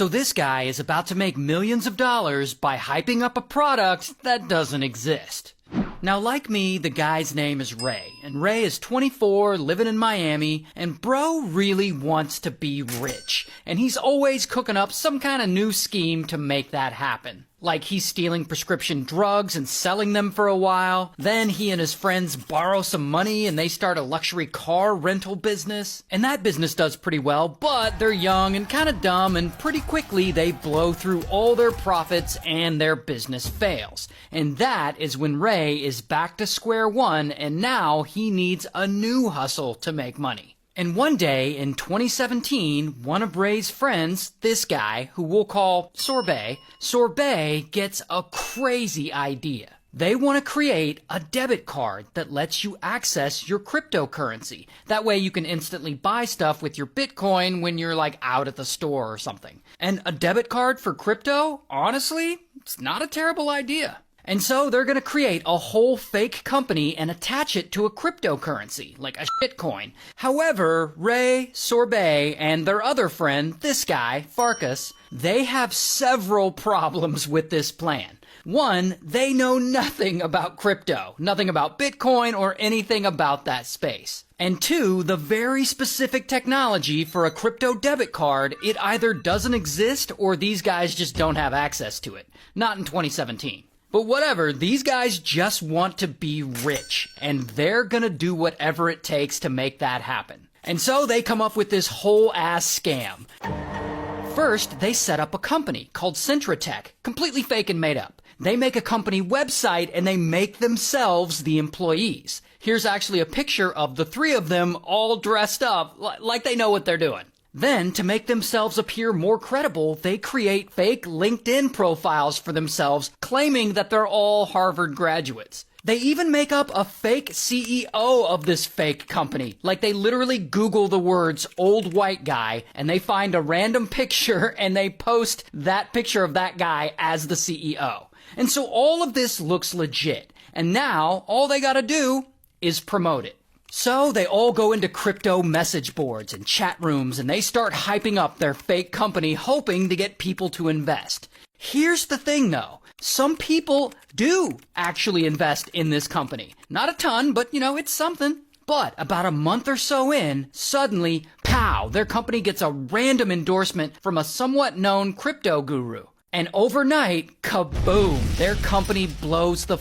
So this guy is about to make millions of dollars by hyping up a product that doesn't exist. Now, like me, the guy's name is Ray, and Ray is 24, living in Miami, and bro really wants to be rich, and he's always cooking up some kind of new scheme to make that happen. Like he's stealing prescription drugs and selling them for a while. Then he and his friends borrow some money and they start a luxury car rental business. And that business does pretty well, but they're young and kind of dumb, and pretty quickly they blow through all their profits and their business fails. And that is when Ray is back to square one, and now he needs a new hustle to make money. And one day in 2017, one of Ray's friends, this guy, who we'll call Sorbet, gets a crazy idea. They want to create a debit card that lets you access your cryptocurrency. That way you can instantly buy stuff with your Bitcoin when you're like out at the store or something. And a debit card for crypto? Honestly, it's not a terrible idea. And so they're going to create a whole fake company and attach it to a cryptocurrency, like a shitcoin. However, Ray, Sorbet, and their other friend, this guy, Farkas, they have several problems with this plan. One, they know nothing about crypto, nothing about Bitcoin or anything about that space. And two, the very specific technology for a crypto debit card, it either doesn't exist or these guys just don't have access to it. Not in 2017. But whatever, these guys just want to be rich, and they're gonna do whatever it takes to make that happen. And so they come up with this whole ass scam. First, they set up a company called Centratech, completely fake and made up. They make a company website and they make themselves the employees. Here's actually a picture of the three of them all dressed up like they know what they're doing. Then, to make themselves appear more credible, they create fake LinkedIn profiles for themselves, claiming that they're all Harvard graduates. They even make up a fake CEO of this fake company. Like they literally Google the words old white guy and they find a random picture and they post that picture of that guy as the CEO. And so all of this looks legit. And now all they gotta do is promote it. So they all go into crypto message boards and chat rooms and they start hyping up their fake company, hoping to get people to invest. Here's the thing though. Some people do actually invest in this company. Not a ton, but it's something. But about a month or so in, suddenly, pow, their company gets a random endorsement from a somewhat known crypto guru. And overnight, kaboom, their company blows the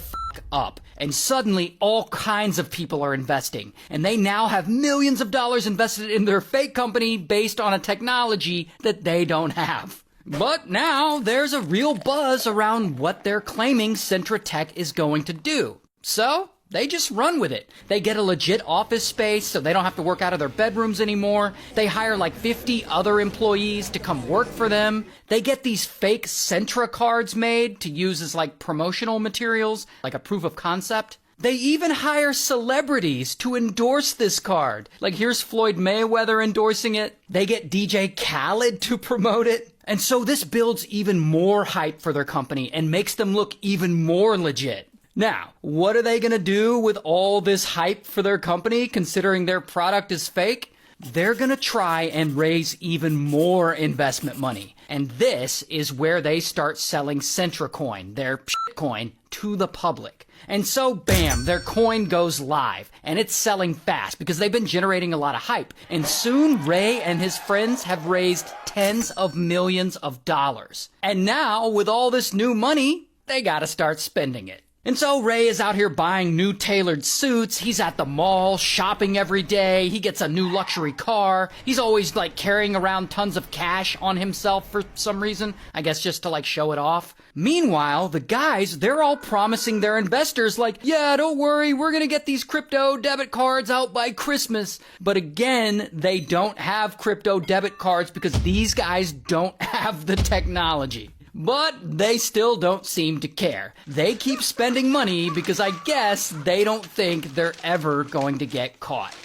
up. And suddenly all kinds of people are investing. And they now have millions of dollars invested in their fake company based on a technology that they don't have. But now there's a real buzz around what they're claiming Centratech is going to do. So they just run with it. They get a legit office space so they don't have to work out of their bedrooms anymore. They hire like 50 other employees to come work for them. They get these fake Centra cards made to use as like promotional materials, like a proof of concept. They even hire celebrities to endorse this card. Like here's Floyd Mayweather endorsing it. They get DJ Khaled to promote it. And so this builds even more hype for their company and makes them look even more legit. Now, what are they going to do with all this hype for their company, considering their product is fake? They're going to try and raise even more investment money. And this is where they start selling CentraCoin, their coin, to the public. And so, bam, their coin goes live. And it's selling fast because they've been generating a lot of hype. And soon, Ray and his friends have raised tens of millions of dollars. And now, with all this new money, they got to start spending it. And so Ray is out here buying new tailored suits. He's at the mall shopping every day. He gets a new luxury car. He's always like carrying around tons of cash on himself for some reason. I guess just to like show it off. Meanwhile, the guys, they're all promising their investors like, yeah, don't worry, we're gonna get these crypto debit cards out by Christmas. But again, they don't have crypto debit cards because these guys don't have the technology. But they still don't seem to care. They keep spending money because I guess they don't think they're ever going to get caught.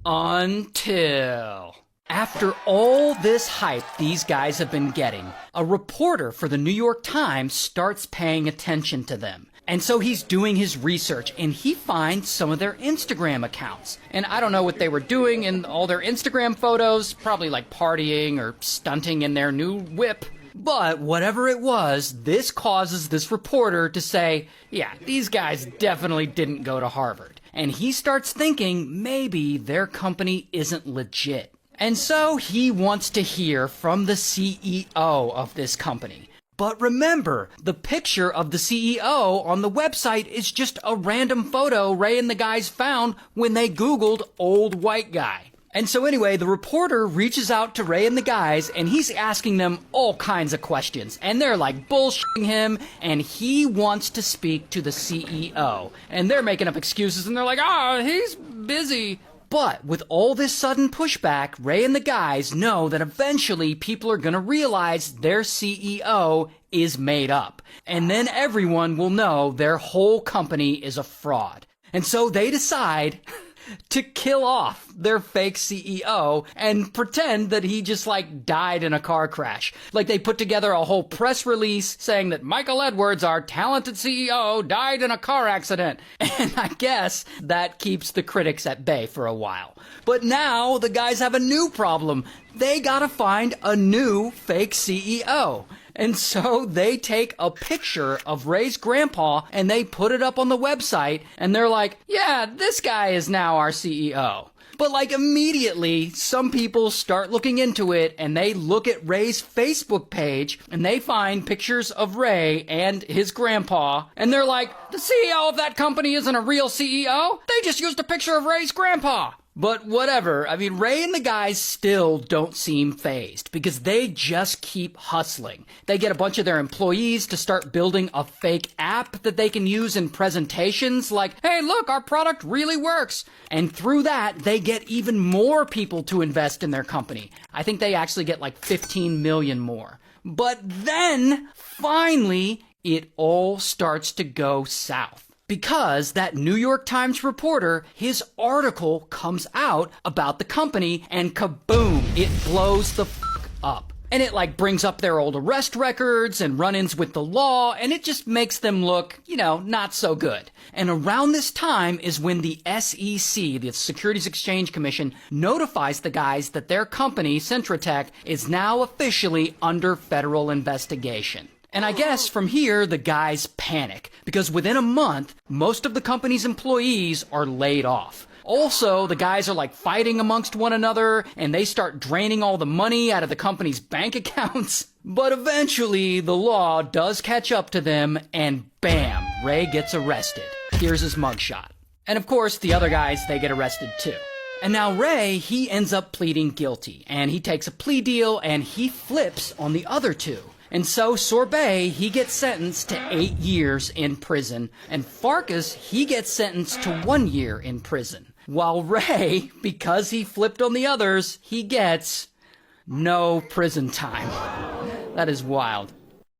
Until after all this hype these guys have been getting, a reporter for the New York Times starts paying attention to them. And so he's doing his research, and he finds some of their Instagram accounts. And I don't know what they were doing in all their Instagram photos, probably like partying or stunting in their new whip. But whatever it was, this causes this reporter to say, yeah, these guys definitely didn't go to Harvard. And he starts thinking maybe their company isn't legit. And so he wants to hear from the CEO of this company. But remember, the picture of the CEO on the website is just a random photo Ray and the guys found when they Googled old white guy. And so anyway, the reporter reaches out to Ray and the guys, and he's asking them all kinds of questions. And they're like bullshitting him, and he wants to speak to the CEO. And they're making up excuses, and they're like, oh, he's busy. But with all this sudden pushback, Ray and the guys know that eventually people are going to realize their CEO is made up. And then everyone will know their whole company is a fraud. And so they decide to kill off their fake CEO and pretend that he just died in a car crash. Like they put together a whole press release saying that Michael Edwards, our talented CEO, died in a car accident. And I guess that keeps the critics at bay for a while. But now the guys have a new problem. They gotta find a new fake CEO. And so they take a picture of Ray's grandpa and they put it up on the website and they're like, yeah, this guy is now our CEO. But immediately, some people start looking into it and they look at Ray's Facebook page and they find pictures of Ray and his grandpa and they're like, the CEO of that company isn't a real CEO. They just used a picture of Ray's grandpa. But whatever, Ray and the guys still don't seem fazed because they just keep hustling. They get a bunch of their employees to start building a fake app that they can use in presentations like, hey, look, our product really works. And through that, they get even more people to invest in their company. I think they actually get 15 million more. But then, finally, it all starts to go south. Because that New York Times reporter, his article comes out about the company and kaboom, it blows the fuck up. And it brings up their old arrest records and run-ins with the law, and it just makes them look, not so good. And around this time is when the SEC, the Securities Exchange Commission, notifies the guys that their company, CentraTech, is now officially under federal investigation. And I guess from here, the guys panic, because within a month, most of the company's employees are laid off. Also, the guys are fighting amongst one another, and they start draining all the money out of the company's bank accounts. But eventually, the law does catch up to them, and bam, Ray gets arrested. Here's his mugshot. And of course, the other guys, they get arrested too. And now Ray, he ends up pleading guilty, and he takes a plea deal, and he flips on the other two. And so Sorbet, he gets sentenced to 8 years in prison. And Farkas, he gets sentenced to 1 year in prison. While Ray, because he flipped on the others, he gets no prison time. That is wild.